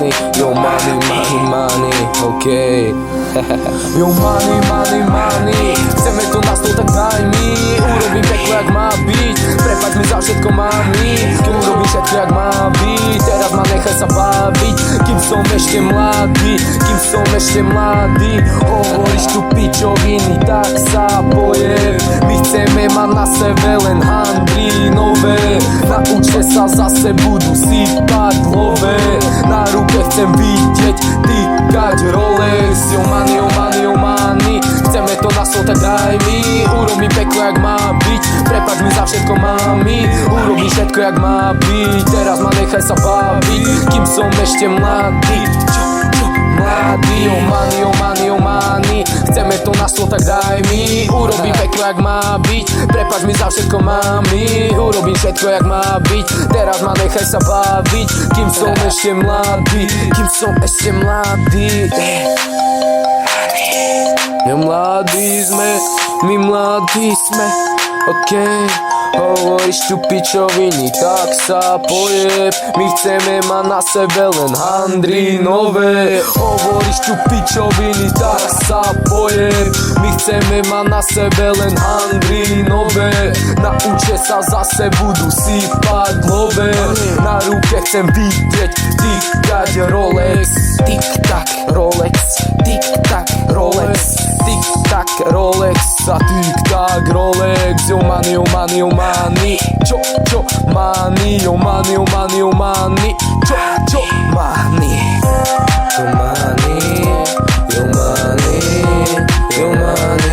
money, yo money, money, money, okej. Yo money, money, money, chceme to na stôl, tak daj mi. Urobím peklo, jak má byť, prepáč mi za všetko, mami. Urobím všetko, jak má byť, teraz ma nechaj sa baviť. Kým som ešte mladý, kým som ešte mladý. Hovoríš tu pičoviny, tak sa pojem. My chceme mať na sebe len handry nové. Na účte sa zase budú sypať hlove. Na ruke chcem vidieť týkať Rolex. Yo money, yo money, yo money, chceme to na stôl, tak daj mi. Urobím peklo, jak má byť, prepáč mi za všetko, mami. Urobím všetko, jak má byť, teraz ma nechaj sa baviť. Kým som ešte mladý, mladý. Yo money, yo money, yo money, chceme to na stôl, tak daj mi. Urobím peklo, jak má byť, prepáč mi za všetko, mami. Urobím všetko, jak má byť, teraz ma nechaj sa baviť. Kým som ešte mladý, kým som ešte mladý. My mladí sme, my mladí sme, okej. Hovoríš tu pičoviny, tak sa pojeb. My chceme mať na sebe len handry nové. Hovoríš tu pičoviny, tak sa pojeb. My chceme mať na sebe len handry nové. Na účte sa zase budú sypať hlove. Na ruke chcem vidieť týkať Rolex. Tik-tak Rolex, tik-tak Rolex, tik-tak Rolex a tik-tak Rolex. Yo money, yo money, yo money, čo money, yo money, yo money, yo money, čo money. Yo money, yo money, yo money.